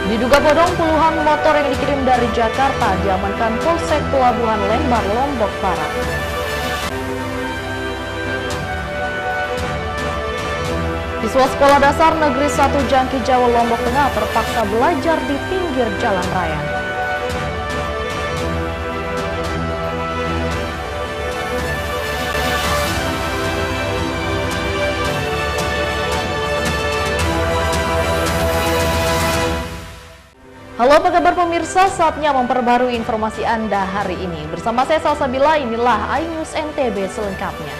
Diduga bodong, puluhan motor yang dikirim dari Jakarta diamankan Polsek Pelabuhan Lembar, Lombok Barat. Siswa Sekolah Dasar Negeri 1 Jangki Jawa, Lombok Tengah terpaksa belajar di pinggir jalan raya. Halo apa kabar pemirsa, saatnya memperbarui informasi Anda hari ini. Bersama saya Salsabila, inilah iNews NTB selengkapnya.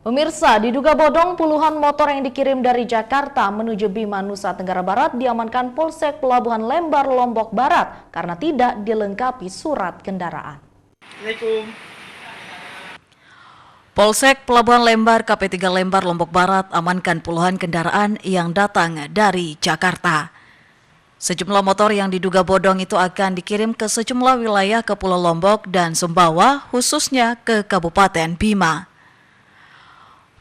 Pemirsa, diduga bodong, puluhan motor yang dikirim dari Jakarta menuju Bima, Nusa Tenggara Barat diamankan Polsek Pelabuhan Lembar, Lombok Barat karena tidak dilengkapi surat kendaraan. Assalamualaikum. Polsek Pelabuhan Lembar KP3 Lembar Lombok Barat amankan puluhan kendaraan yang datang dari Jakarta. Sejumlah motor yang diduga bodong itu akan dikirim ke sejumlah wilayah ke Pulau Lombok dan Sumbawa, khususnya ke Kabupaten Bima.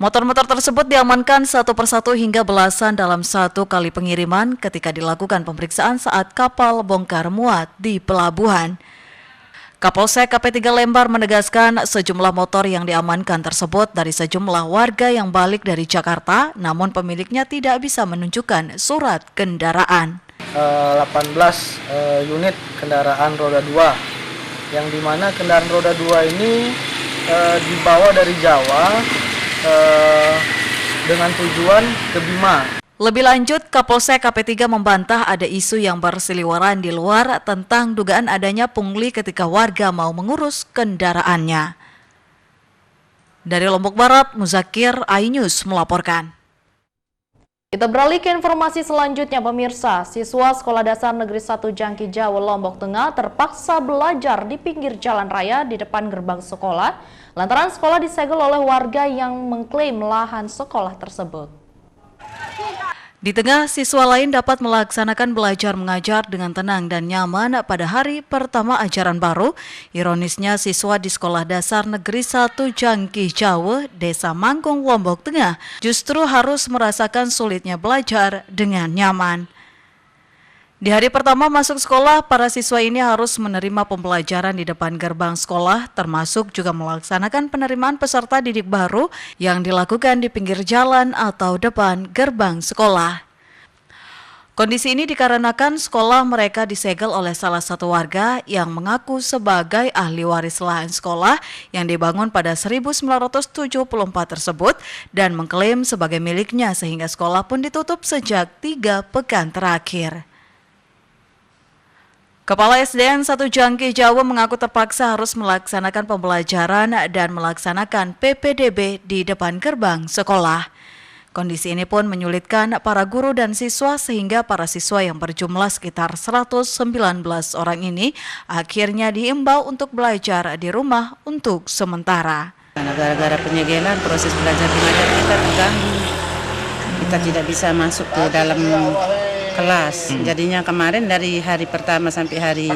Motor-motor tersebut diamankan satu persatu hingga belasan dalam satu kali pengiriman ketika dilakukan pemeriksaan saat kapal bongkar muat di pelabuhan. Kapolsek KP3 Lembar menegaskan sejumlah motor yang diamankan tersebut dari sejumlah warga yang balik dari Jakarta, namun pemiliknya tidak bisa menunjukkan surat kendaraan. 18 unit kendaraan roda 2, yang dimana kendaraan roda 2 ini dibawa dari Jawa dengan tujuan ke Bima. Lebih lanjut, Kapolsek KP3 membantah ada isu yang berseliweran di luar tentang dugaan adanya pungli ketika warga mau mengurus kendaraannya. Dari Lombok Barat, Muzakir, iNews melaporkan. Kita beralih ke informasi selanjutnya pemirsa. Siswa Sekolah Dasar Negeri 1 Jangki Jawa, Lombok Tengah terpaksa belajar di pinggir jalan raya di depan gerbang sekolah lantaran sekolah disegel oleh warga yang mengklaim lahan sekolah tersebut. Di tengah, siswa lain dapat melaksanakan belajar mengajar dengan tenang dan nyaman pada hari pertama ajaran baru. Ironisnya, siswa di Sekolah Dasar Negeri 1 Jangki Jawa, Desa Mangkung, Lombok Tengah, justru harus merasakan sulitnya belajar dengan nyaman. Di hari pertama masuk sekolah, para siswa ini harus menerima pembelajaran di depan gerbang sekolah, termasuk juga melaksanakan penerimaan peserta didik baru yang dilakukan di pinggir jalan atau depan gerbang sekolah. Kondisi ini dikarenakan sekolah mereka disegel oleh salah satu warga yang mengaku sebagai ahli waris lahan sekolah yang dibangun pada 1974 tersebut dan mengklaim sebagai miliknya sehingga sekolah pun ditutup sejak 3 pekan terakhir. Kepala SDN 1 Jangki Jawa mengaku terpaksa harus melaksanakan pembelajaran dan melaksanakan PPDB di depan gerbang sekolah. Kondisi ini pun menyulitkan para guru dan siswa sehingga para siswa yang berjumlah sekitar 119 orang ini akhirnya diimbau untuk belajar di rumah untuk sementara. Karena gara-gara penyegelan proses belajar mengajar kita terganggu. Kita tidak bisa masuk ke dalam kelas. Jadinya kemarin dari hari pertama sampai hari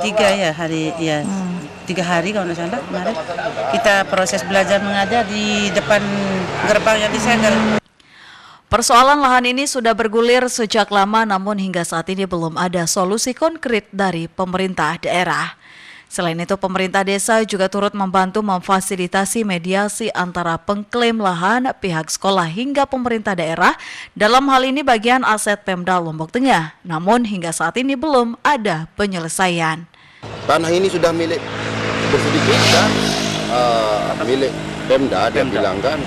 ketiga ya, 3 hari kalau nggak salah kemarin kita proses belajar mengajar di depan gerbang yang disegel. Persoalan lahan ini sudah bergulir sejak lama, namun hingga saat ini belum ada solusi konkret dari pemerintah daerah. Selain itu, pemerintah desa juga turut membantu memfasilitasi mediasi antara pengklaim lahan, pihak sekolah hingga pemerintah daerah, dalam hal ini bagian aset Pemda Lombok Tengah. Namun hingga saat ini belum ada penyelesaian. Tanah ini sudah milik bersedikit kan, milik Pemda, dia bilang kan.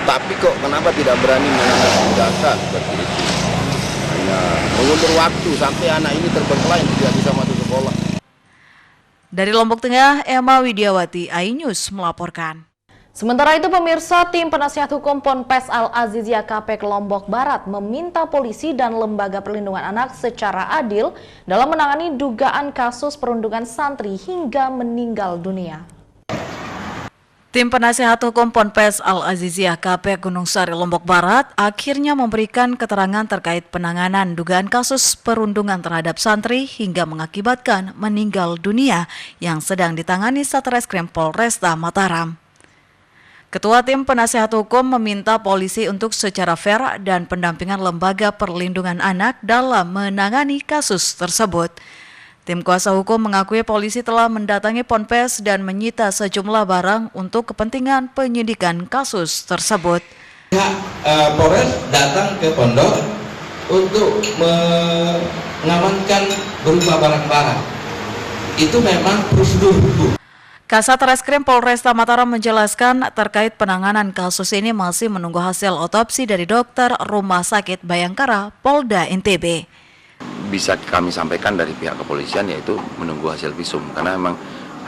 Tapi kok kenapa tidak berani mengambil tindakan seperti itu? Hanya mengulur waktu sampai anak ini terbengkalai tidak bisa masuk sekolah. Dari Lombok Tengah, Emma Widiawati, iNews melaporkan. Sementara itu pemirsa, tim penasihat hukum Ponpes Al-Aziziyah KP Lombok Barat meminta polisi dan lembaga perlindungan anak secara adil dalam menangani dugaan kasus perundungan santri hingga meninggal dunia. Tim penasehat hukum Ponpes Al-Aziziyah KP Gunung Sari Lombok Barat akhirnya memberikan keterangan terkait penanganan dugaan kasus perundungan terhadap santri hingga mengakibatkan meninggal dunia yang sedang ditangani Satreskrim Polresta Mataram. Ketua Tim Penasehat Hukum meminta polisi untuk secara fair dan pendampingan Lembaga Perlindungan Anak dalam menangani kasus tersebut. Tim kuasa hukum mengakui polisi telah mendatangi Ponpes dan menyita sejumlah barang untuk kepentingan penyidikan kasus tersebut. Pihak Polres datang ke pondok untuk mengamankan berupa barang-barang. Itu memang prosedur hukum. Kasat Reskrim Polresta Mataram menjelaskan terkait penanganan kasus ini masih menunggu hasil otopsi dari dokter Rumah Sakit Bayangkara Polda NTB. Bisa kami sampaikan dari pihak kepolisian yaitu menunggu hasil visum, karena memang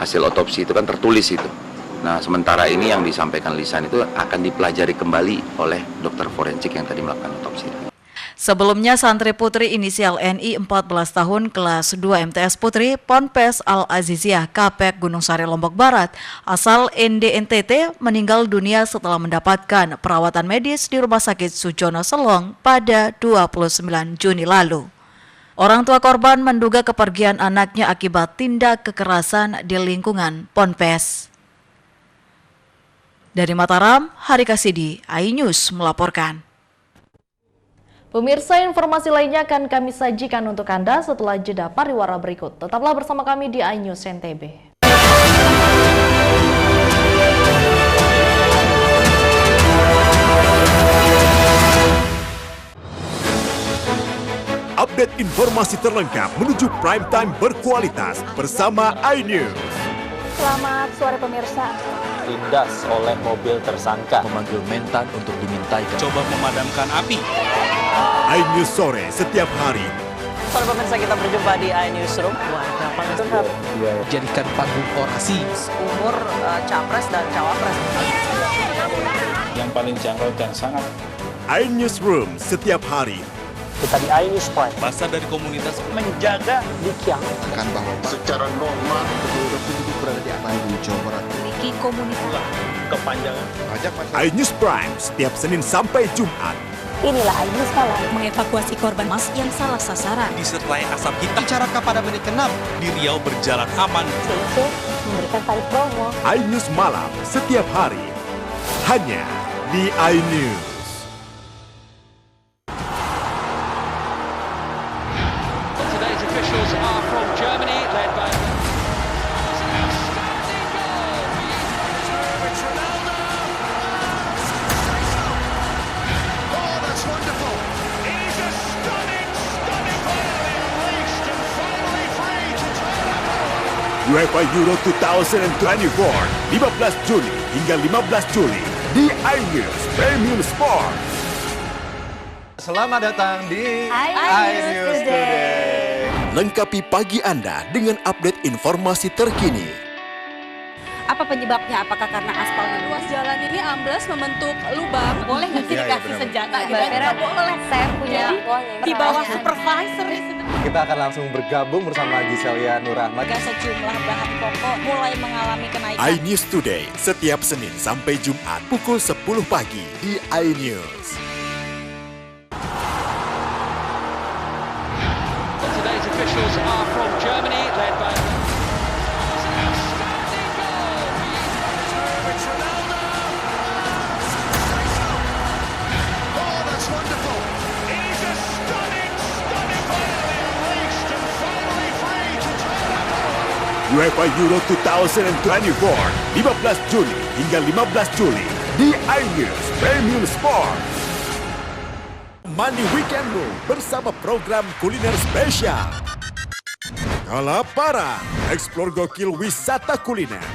hasil otopsi itu kan tertulis itu. Nah, sementara ini yang disampaikan lisan itu akan dipelajari kembali oleh dokter forensik yang tadi melakukan otopsi. Sebelumnya, santri putri inisial NI 14 tahun kelas 2 MTS Putri Ponpes Al-Aziziyah KP Gunung Sari Lombok Barat asal NTT meninggal dunia setelah mendapatkan perawatan medis di Rumah Sakit Sujono Selong pada 29 Juni lalu. Orang tua korban menduga kepergian anaknya akibat tindak kekerasan di lingkungan Ponpes. Dari Mataram, Hari Kasidi, iNews melaporkan. Pemirsa, informasi lainnya akan kami sajikan untuk Anda setelah jeda pariwara berikut. Tetaplah bersama kami di iNews NTB. Update informasi terlengkap menuju prime time berkualitas bersama iNews. Selamat sore pemirsa. Ditindas oleh mobil tersangka, memanggil mentan untuk dimintai coba memadamkan api. iNews sore setiap hari. Sore pemirsa, kita berjumpa di iNewsroom. Warga paling curhat. Jadikan panggung orasi. Umur capres dan cawapres. Yang paling jangkau dan sangat. iNewsroom setiap hari. Kita di iNews Prime. Masa dari komunitas Menjaga Dikyang. Akan bahwa secara normal penduduk berada di Bandung, Jawa Barat. Memiliki komunitas. kepanjangan. iNews Prime setiap Senin sampai Jumat. Inilah iNews Malam, mengevakuasi korban mas yang salah sasaran. Disertai asap hitam. Bicara kepada menit ke-6 di Riau berjalan aman. CIC memberikan tarif promo. iNews Malam setiap hari. Hanya di iNews. Today's officials are from Germany, led by UEFA Euro 2024, 15 Juni hingga 15 Juli di iNews Premium Sport. Selamat datang di iNews Today. Lengkapi pagi Anda dengan update informasi terkini. Apa penyebabnya? Apakah karena aspalnya ruas jalan ini ambles membentuk lubang? boleh nggak sih dikasih senjata gitu? Tidak boleh. Saya punya di bawah supervisor. Kita akan langsung bergabung bersama Giselia Nurahmat. Sejumlah bahan pokok mulai mengalami kenaikan. iNews Today setiap Senin sampai Jumat pukul 10 pagi di iNews. today's officials are from Germany, led by UEFA Euro 2024, 15 Juni hingga 15 Juli di iNews Premium Sport. Mandi weekendmu bersama program kuliner spesial. Kalaparan, eksplor gokil wisata kuliner.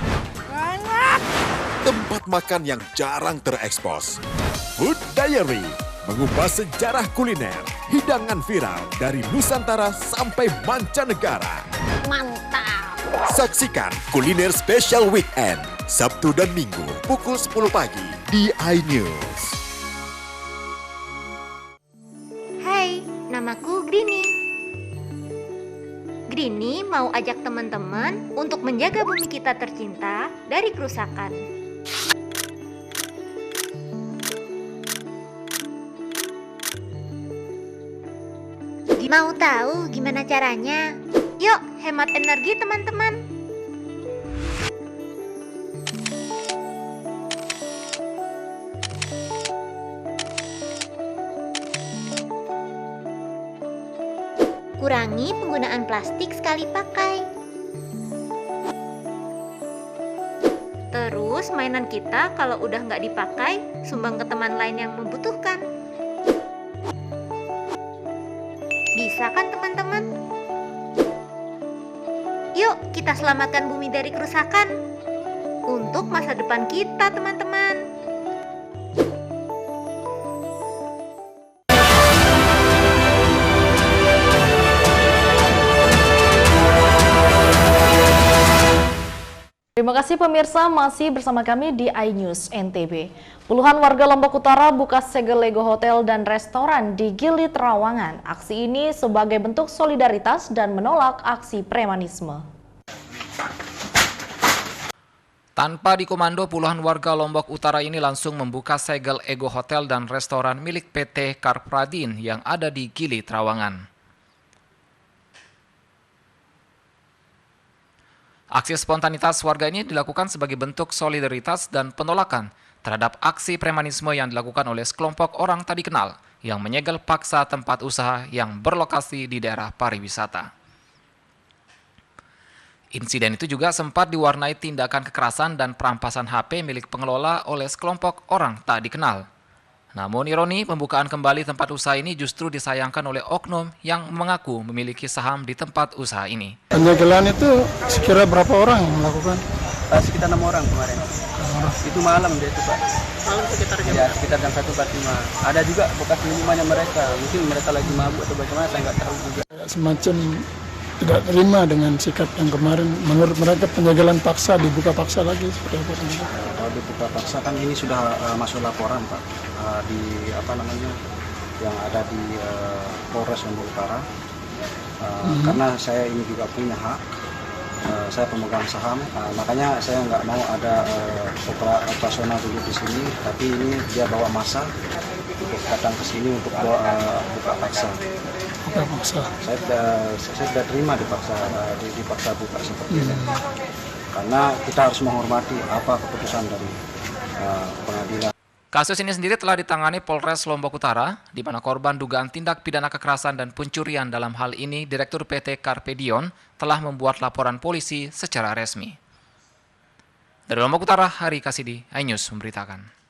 Tempat makan yang jarang terekspos. Food Diary, mengupas sejarah kuliner, hidangan viral dari Nusantara sampai mancanegara. Mantap. Saksikan Kuliner Spesial Weekend, Sabtu dan Minggu, pukul 10 pagi di iNews. Hai, namaku Grini. Grini mau ajak teman-teman untuk menjaga bumi kita tercinta dari kerusakan. Mau tahu gimana caranya? Yuk, hemat energi teman-teman. Kurangi penggunaan plastik sekali pakai. Terus mainan kita kalau udah nggak dipakai, sumbang ke teman lain yang membutuhkan. Bisa kan teman-teman? Yuk kita selamatkan bumi dari kerusakan. Untuk masa depan kita teman-teman. Terima kasih pemirsa, masih bersama kami di iNews NTB. Puluhan warga Lombok Utara buka segel Lego Hotel dan restoran di Gili Trawangan. Aksi ini sebagai bentuk solidaritas dan menolak aksi premanisme. Tanpa dikomando, puluhan warga Lombok Utara ini langsung membuka segel Ego Hotel dan restoran milik PT Karpradin yang ada di Gili Trawangan. Aksi spontanitas warga ini dilakukan sebagai bentuk solidaritas dan penolakan terhadap aksi premanisme yang dilakukan oleh sekelompok orang tak dikenal yang menyegel paksa tempat usaha yang berlokasi di daerah pariwisata. Insiden itu juga sempat diwarnai tindakan kekerasan dan perampasan HP milik pengelola oleh sekelompok orang tak dikenal. Namun ironi, pembukaan kembali tempat usaha ini justru disayangkan oleh oknum yang mengaku memiliki saham di tempat usaha ini. Penyegelan itu sekira berapa orang yang melakukan? Sekitar 6 orang kemarin. Itu malam dia itu Pak. Malam sekitar jam? Ya, sekitar jam 1.45. Ada juga bekas minumannya mereka. Mungkin mereka lagi mabuk atau bagaimana, saya nggak tahu juga. Semacam tidak terima dengan sikap yang kemarin. Menurut mereka penyegelan paksa, dibuka paksa lagi seperti apa? Kalau dibuka paksa kan ini sudah masuk laporan Pak di yang ada di Polres Lombok Utara. Karena saya ini juga punya hak, saya pemegang saham, makanya saya nggak mau ada operasional dulu di sini, tapi ini dia bawa massa untuk datang ke sini untuk buka paksa. Saya tidak terima dipaksa buka seperti ini, karena kita harus menghormati apa keputusan dari pengadilan. Kasus ini sendiri telah ditangani Polres Lombok Utara, di mana korban dugaan tindak pidana kekerasan dan pencurian dalam hal ini Direktur PT Karpedion telah membuat laporan polisi secara resmi. Dari Lombok Utara, Hari Kasidi, iNews memberitakan.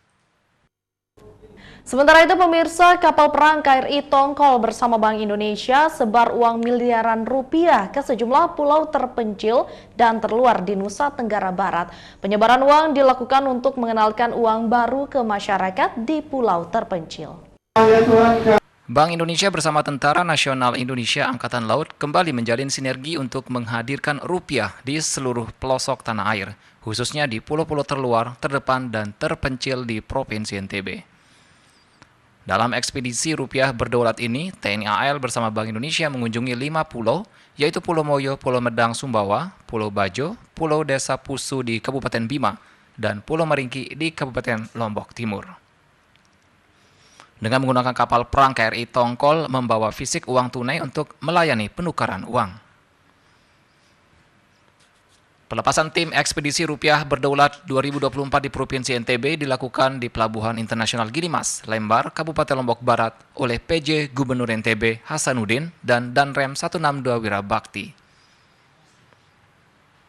Sementara itu pemirsa, kapal perang KRI Tongkol bersama Bank Indonesia sebar uang miliaran rupiah ke sejumlah pulau terpencil dan terluar di Nusa Tenggara Barat. Penyebaran uang dilakukan untuk mengenalkan uang baru ke masyarakat di pulau terpencil. Bank Indonesia bersama Tentara Nasional Indonesia Angkatan Laut kembali menjalin sinergi untuk menghadirkan rupiah di seluruh pelosok tanah air, khususnya di pulau-pulau terluar, terdepan, dan terpencil di Provinsi NTB. Dalam ekspedisi rupiah berdaulat ini, TNI AL bersama Bank Indonesia mengunjungi 5 pulau, yaitu Pulau Moyo, Pulau Medang, Sumbawa, Pulau Bajo, Pulau Desa Pusu di Kabupaten Bima, dan Pulau Meringki di Kabupaten Lombok Timur. Dengan menggunakan kapal perang KRI Tongkol membawa fisik uang tunai untuk melayani penukaran uang. Pelepasan tim ekspedisi rupiah berdaulat 2024 di Provinsi NTB dilakukan di Pelabuhan Internasional Gilimas, Lembar, Kabupaten Lombok Barat oleh PJ Gubernur NTB Hasanuddin dan Danrem 162 Wirabakti.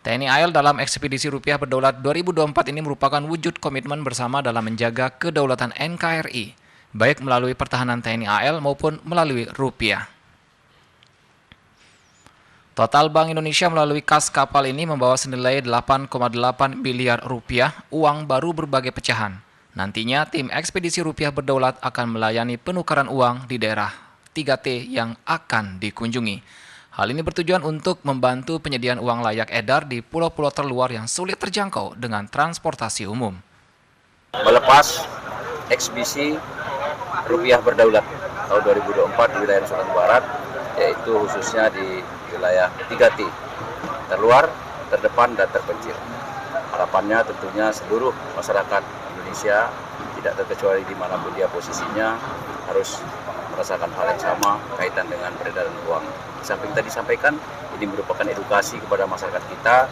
TNI AL dalam ekspedisi rupiah berdaulat 2024 ini merupakan wujud komitmen bersama dalam menjaga kedaulatan NKRI, baik melalui pertahanan TNI AL maupun melalui rupiah. Total Bank Indonesia melalui kas kapal ini membawa senilai 8,8 miliar rupiah uang baru berbagai pecahan. Nantinya tim ekspedisi rupiah berdaulat akan melayani penukaran uang di daerah 3T yang akan dikunjungi. Hal ini bertujuan untuk membantu penyediaan uang layak edar di pulau-pulau terluar yang sulit terjangkau dengan transportasi umum. Melepas ekspedisi rupiah berdaulat tahun 2024 di wilayah Nusa Tenggara Barat, yaitu khususnya di wilayah 3T, terluar, terdepan, dan terpencil. Harapannya tentunya seluruh masyarakat Indonesia, tidak terkecuali dimanapun dia posisinya, harus merasakan hal yang sama kaitan dengan peredaran uang. Di samping tadi disampaikan, ini merupakan edukasi kepada masyarakat kita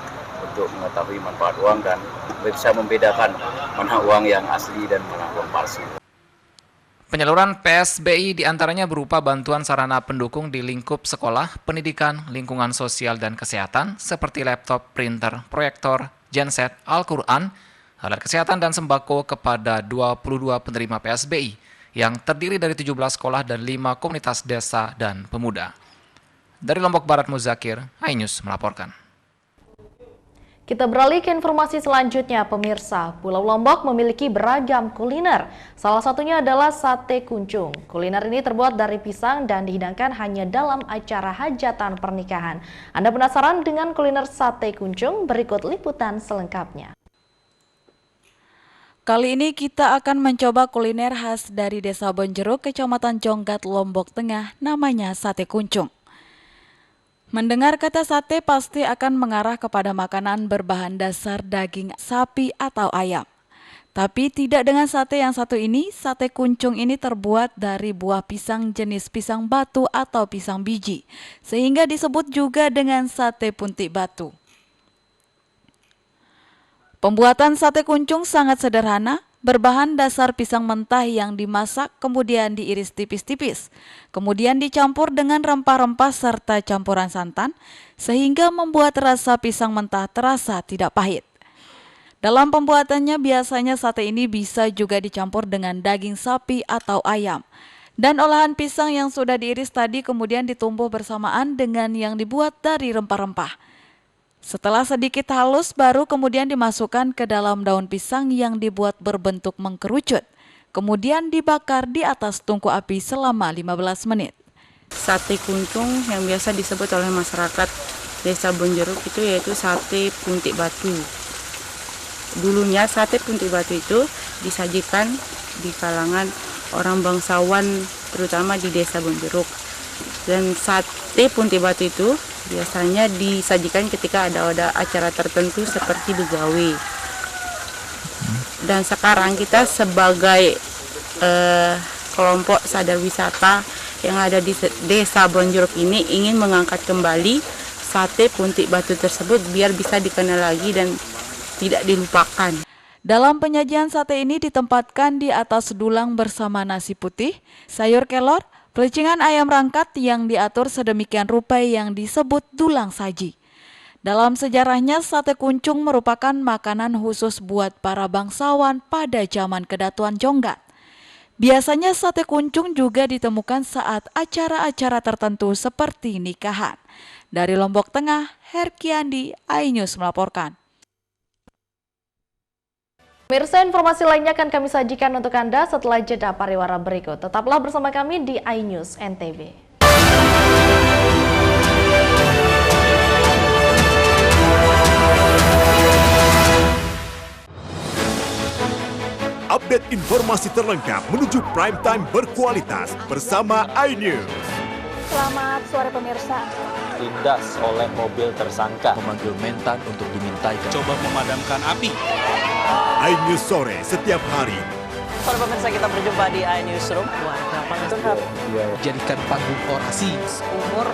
untuk mengetahui manfaat uang dan bisa membedakan mana uang yang asli dan mana uang palsu. Penyaluran PSBI diantaranya berupa bantuan sarana pendukung di lingkup sekolah, pendidikan, lingkungan sosial dan kesehatan seperti laptop, printer, proyektor, genset, Al-Quran, alat kesehatan dan sembako kepada 22 penerima PSBI yang terdiri dari 17 sekolah dan 5 komunitas desa dan pemuda. Dari Lombok Barat, Muzakir, iNews melaporkan. Kita beralih ke informasi selanjutnya, pemirsa. Pulau Lombok memiliki beragam kuliner. Salah satunya adalah sate kuncung. Kuliner ini terbuat dari pisang dan dihidangkan hanya dalam acara hajatan pernikahan. Anda penasaran dengan kuliner sate kuncung? Berikut liputan selengkapnya. Kali ini kita akan mencoba kuliner khas dari Desa Bonjeruk, Kecamatan Jonggat, Lombok Tengah, namanya sate kuncung. Mendengar kata sate pasti akan mengarah kepada makanan berbahan dasar daging sapi atau ayam. Tapi tidak dengan sate yang satu ini, sate kuncung ini terbuat dari buah pisang jenis pisang batu atau pisang biji, sehingga disebut juga dengan sate puntik batu. Pembuatan sate kuncung sangat sederhana, berbahan dasar pisang mentah yang dimasak kemudian diiris tipis-tipis, kemudian dicampur dengan rempah-rempah serta campuran santan, sehingga membuat rasa pisang mentah terasa tidak pahit. Dalam pembuatannya biasanya sate ini bisa juga dicampur dengan daging sapi atau ayam. Dan olahan pisang yang sudah diiris tadi kemudian ditumbuk bersamaan dengan yang dibuat dari rempah-rempah. Setelah sedikit halus, baru kemudian dimasukkan ke dalam daun pisang yang dibuat berbentuk mengkerucut. Kemudian dibakar di atas tungku api selama 15 menit. Sate kuncung yang biasa disebut oleh masyarakat Desa Bonjeruk itu yaitu sate puntik batu. Dulunya sate puntik batu itu disajikan di kalangan orang bangsawan terutama di Desa Bonjeruk. Dan sate puntik batu itu biasanya disajikan ketika ada acara tertentu seperti begawi. Dan sekarang kita sebagai kelompok sadar wisata yang ada di Desa Bonjeruk ini ingin mengangkat kembali sate puntik batu tersebut biar bisa dikenal lagi dan tidak dilupakan. Dalam penyajian sate ini ditempatkan di atas dulang bersama nasi putih, sayur kelor, pelecingan ayam rangkat yang diatur sedemikian rupa yang disebut dulang saji. Dalam sejarahnya, sate kuncung merupakan makanan khusus buat para bangsawan pada zaman Kedatuan Jonggat. Biasanya sate kuncung juga ditemukan saat acara-acara tertentu seperti nikahan. Dari Lombok Tengah, Herkiandi, iNews melaporkan. Pemirsa, informasi lainnya akan kami sajikan untuk Anda setelah jeda pariwara berikut. Tetaplah bersama kami di iNews NTB. Update informasi terlengkap menuju prime time berkualitas bersama iNews. Selamat sore pemirsa. Tindas oleh mobil tersangka memanggil mentan untuk dimintai coba memadamkan api. iNews sore setiap hari. Sore pemirsa, kita berjumpa di iNewsroom. Warga paling curhat. Jadikan panggung orasi. Umur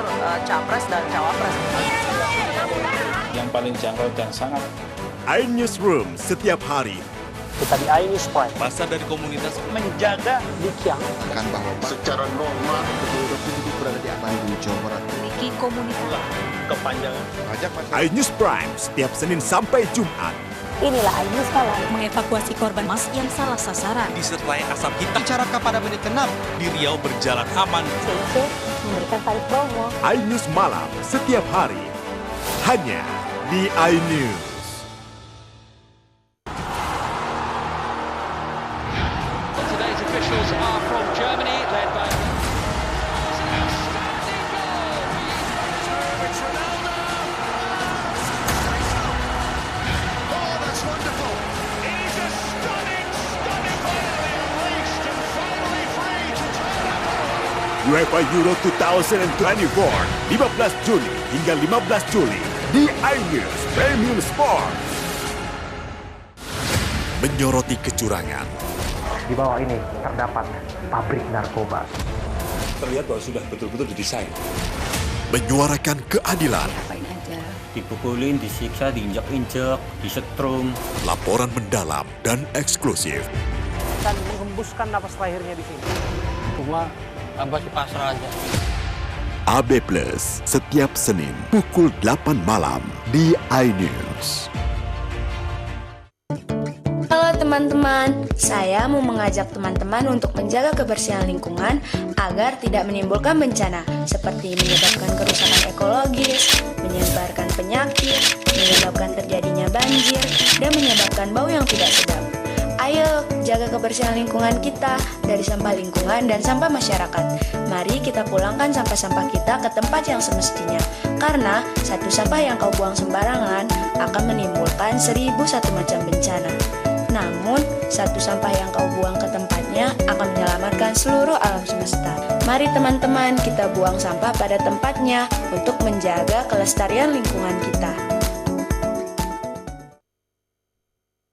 capres dan cawapres. Yang paling jangkau dan sangat. iNewsroom setiap hari. Kita di iNews Prime. Masa dari komunitas menjaga Dikyang. Akan bahwa secara normal betul-betul berada di aman di Jawa Barat. Memiliki komunitas. Kepanjangan. iNews Prime setiap Senin sampai Jumat. Inilah iNews Malam. Mengevakuasi korban mas yang salah sasaran. Disertai asap hitam. Bicarakan pada menit ke-6. Di Riau berjalan aman. CIC memberikan tarif promo. iNews Malam setiap hari. Hanya di iNews. Today's officials are from Germany, led by UEFA Euro 2024, 15 Juni hingga 15 Juli di iNews Premium Sport. Menyoroti kecurangan. Di bawah ini terdapat pabrik narkoba. terlihat bahwa sudah betul-betul didesain. Menyuarakan keadilan. Dipukulin, disiksa, diinjak-injak, disetrum. Laporan mendalam dan eksklusif. Dan menghembuskan napas terakhirnya di sini. Cuma abah pasrah aja. AB Plus setiap Senin pukul 8 malam di iNews. Halo teman-teman, saya mau mengajak teman-teman untuk menjaga kebersihan lingkungan agar tidak menimbulkan bencana seperti menyebabkan kerusakan ekologis, menyebarkan penyakit, menyebabkan terjadinya banjir, dan menyebabkan bau yang tidak sedap. Ayo, jaga kebersihan lingkungan kita dari sampah lingkungan dan sampah masyarakat. Mari kita pulangkan sampah-sampah kita ke tempat yang semestinya. Karena satu sampah yang kau buang sembarangan akan menimbulkan 1001 macam bencana. Namun, satu sampah yang kau buang ke tempatnya akan menyelamatkan seluruh alam semesta. Mari teman-teman, kita buang sampah pada tempatnya untuk menjaga kelestarian lingkungan kita.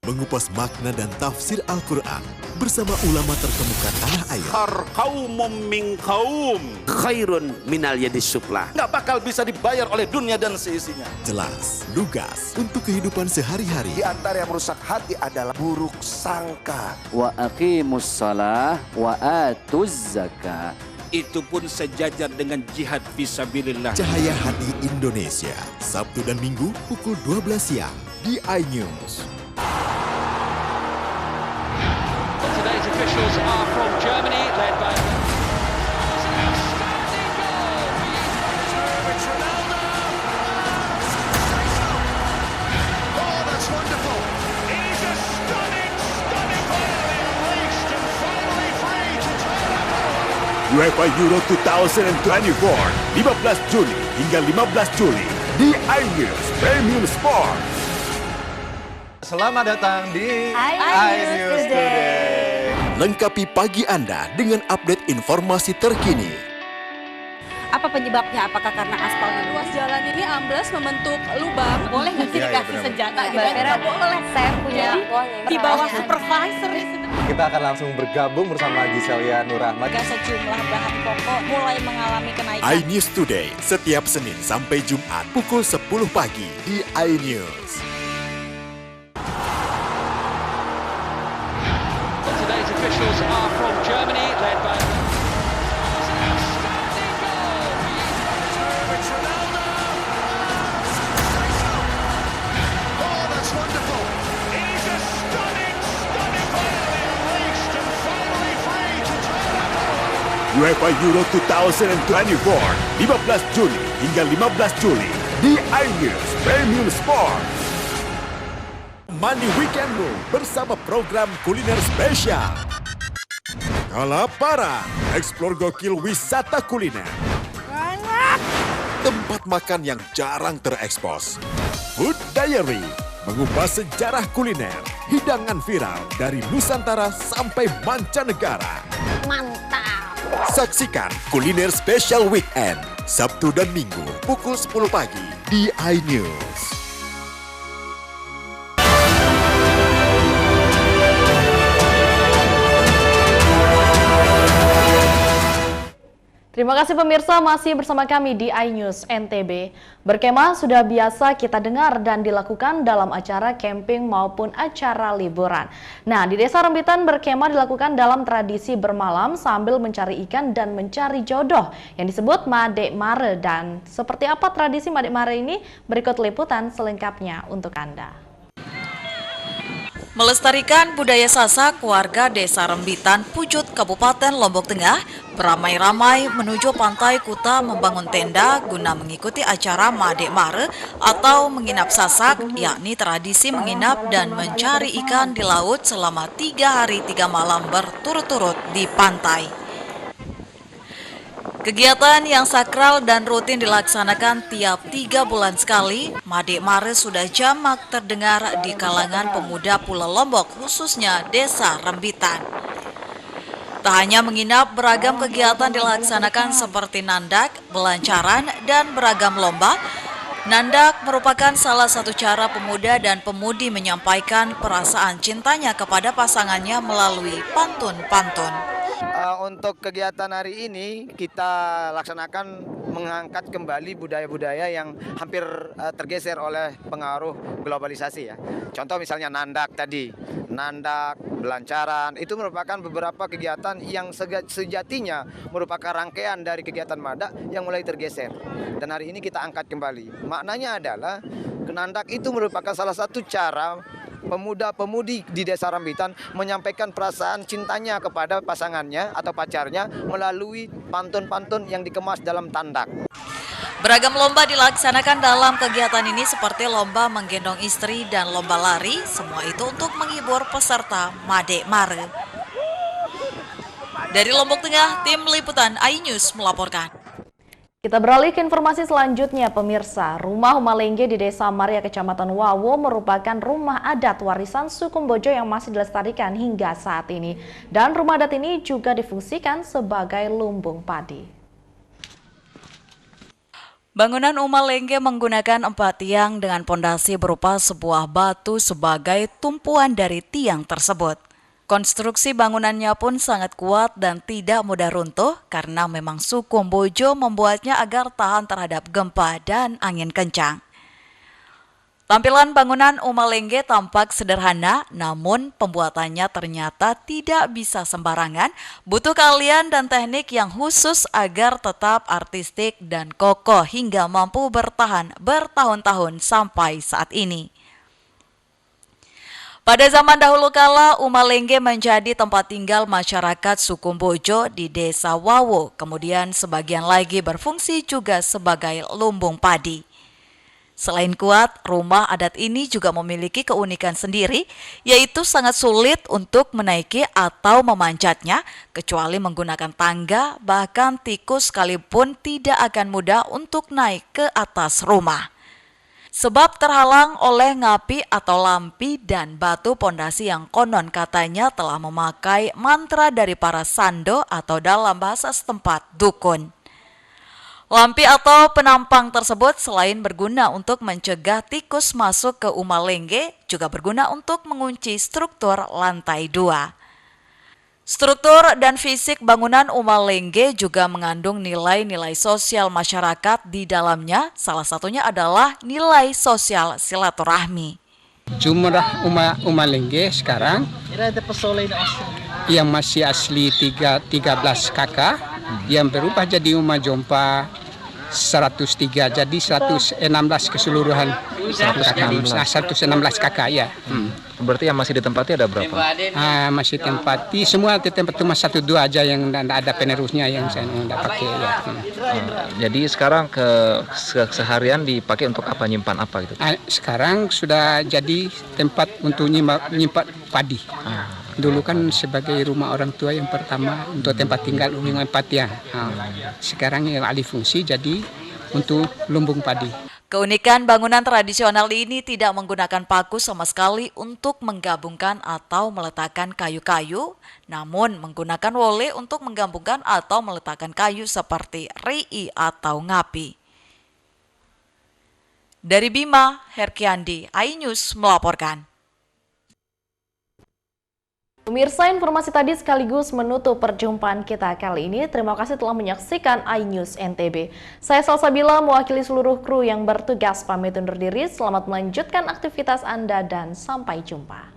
Mengupas makna dan tafsir Al-Quran bersama ulama terkemuka tanah air. Kaumum min kaum khairun minal yadis sufla. Nggak bakal bisa dibayar oleh dunia dan seisinya. Jelas, lugas untuk kehidupan sehari-hari. Di antara yang merusak hati adalah buruk sangka. Wa aqimus shalah wa atuz zakah. Itu pun sejajar dengan jihad fisabilillah. Cahaya Hati Indonesia, Sabtu dan Minggu pukul 12 siang di iNews. Today's officials are from Germany, led by UEFA Euro 2024, 15 Juni hingga 15 Juli di iNews Premium Sport. Selamat datang di iNews Today. Lengkapi pagi Anda dengan update informasi terkini. Apa penyebabnya? Apakah karena aspalnya? Ruas jalan ini ambles membentuk lubang. Boleh nggak sih dikasih senjata gitu? Nggak boleh. Saya punya di bawah supervisor. Kita akan langsung bergabung bersama Giselia Nurahmat. Sejumlah bahan pokok mulai mengalami kenaikan. iNews Today setiap Senin sampai Jumat pukul 10 pagi di iNews. Today's officials are from Germany, led by UEFA Euro 2024, 15 Juni hingga 15 Juli di iNews Premium Sport. Mandi weekendmu bersama program kuliner spesial. Kalaparan, eksplor gokil wisata kuliner. Tempat makan yang jarang terekspos. Food Diary, mengupas sejarah kuliner, hidangan viral dari Nusantara sampai mancanegara. Mantap. Saksikan Kuliner Spesial Weekend, Sabtu dan Minggu pukul 10 pagi di iNews. Terima kasih pemirsa masih bersama kami di iNews NTB. Berkemah sudah biasa kita dengar dan dilakukan dalam acara camping maupun acara liburan. Nah, di Desa Rembitan berkemah dilakukan dalam tradisi bermalam sambil mencari ikan dan mencari jodoh yang disebut Madek Mare. Dan seperti apa tradisi Madek Mare ini? Berikut liputan selengkapnya untuk Anda. Melestarikan budaya Sasak, warga Desa Rembitan, Pujut, Kabupaten Lombok Tengah beramai-ramai menuju Pantai Kuta membangun tenda guna mengikuti acara Madek Mare atau menginap Sasak, yakni tradisi menginap dan mencari ikan di laut selama 3 hari 3 malam berturut-turut di pantai. Kegiatan yang sakral dan rutin dilaksanakan tiap 3 bulan sekali, Madek Mare sudah jamak terdengar di kalangan pemuda Pulau Lombok, khususnya Desa Rembitan. Tak hanya menginap, beragam kegiatan dilaksanakan seperti nandak, belancaran, dan beragam lomba. Nandak merupakan salah satu cara pemuda dan pemudi menyampaikan perasaan cintanya kepada pasangannya melalui pantun-pantun. Untuk kegiatan hari ini kita laksanakan mengangkat kembali budaya-budaya yang hampir tergeser oleh pengaruh globalisasi ya. Contoh misalnya nandak tadi, nandak, belancaran, itu merupakan beberapa kegiatan yang sejatinya merupakan rangkaian dari kegiatan Mada yang mulai tergeser. Dan hari ini kita angkat kembali. Maknanya adalah nandak itu merupakan salah satu cara pemuda-pemudi di Desa Rambitan menyampaikan perasaan cintanya kepada pasangannya atau pacarnya melalui pantun-pantun yang dikemas dalam tandak. Beragam lomba dilaksanakan dalam kegiatan ini seperti lomba menggendong istri dan lomba lari, semua itu untuk menghibur peserta Made Mare. Dari Lombok Tengah, tim liputan iNews melaporkan. Kita beralih ke informasi selanjutnya, pemirsa. Rumah Umalengge di Desa Maria, Kecamatan Wawo merupakan rumah adat warisan suku Mbojo yang masih dilestarikan hingga saat ini. Dan rumah adat ini juga difungsikan sebagai lumbung padi. Bangunan Umalengge menggunakan 4 tiang dengan pondasi berupa sebuah batu sebagai tumpuan dari tiang tersebut. Konstruksi bangunannya pun sangat kuat dan tidak mudah runtuh karena memang suku Mbojo membuatnya agar tahan terhadap gempa dan angin kencang. Tampilan bangunan Umalengge tampak sederhana, namun pembuatannya ternyata tidak bisa sembarangan, butuh keahlian dan teknik yang khusus agar tetap artistik dan kokoh hingga mampu bertahan bertahun-tahun sampai saat ini. Pada zaman dahulu kala, Umalengge menjadi tempat tinggal masyarakat suku Mbojo di Desa Wawo, kemudian sebagian lagi berfungsi juga sebagai lumbung padi. Selain kuat, rumah adat ini juga memiliki keunikan sendiri, yaitu sangat sulit untuk menaiki atau memanjatnya, kecuali menggunakan tangga, bahkan tikus sekalipun tidak akan mudah untuk naik ke atas rumah. Sebab terhalang oleh ngapi atau lampi dan batu pondasi yang konon katanya telah memakai mantra dari para sando atau dalam bahasa setempat dukun. Lampi atau penampang tersebut selain berguna untuk mencegah tikus masuk ke Umalengge, juga berguna untuk mengunci struktur lantai 2. Struktur dan fisik bangunan Umalengge juga mengandung nilai-nilai sosial masyarakat di dalamnya, salah satunya adalah nilai sosial silaturahmi. Jumlah Umalengge sekarang yang masih asli 13 kakak, yang berubah jadi Uma Jompa 103, jadi 116 keseluruhan. 116 kakak ya. Berarti yang masih ditempati ada berapa? Masih ditempati semua tempat cuma 1-2 aja yang tidak ada penerusnya yang saya tidak pakai ya. Jadi sekarang seharian dipakai untuk apa, nyimpan apa gitu? Sekarang sudah jadi tempat untuk nyimpan padi. Dulu kan sebagai rumah orang tua yang pertama untuk tempat tinggal nyimpan ya. Sekarang yang alih fungsi jadi untuk lumbung padi. Keunikan bangunan tradisional ini tidak menggunakan paku sama sekali untuk menggabungkan atau meletakkan kayu-kayu, namun menggunakan wole untuk menggabungkan atau meletakkan kayu seperti rii atau ngapi. Dari Bima, Herkiandi, iNews melaporkan. Pemirsa, informasi tadi sekaligus menutup perjumpaan kita kali ini. Terima kasih telah menyaksikan iNews NTB. Saya Salsabila mewakili seluruh kru yang bertugas pamit undur diri. Selamat melanjutkan aktivitas Anda dan sampai jumpa.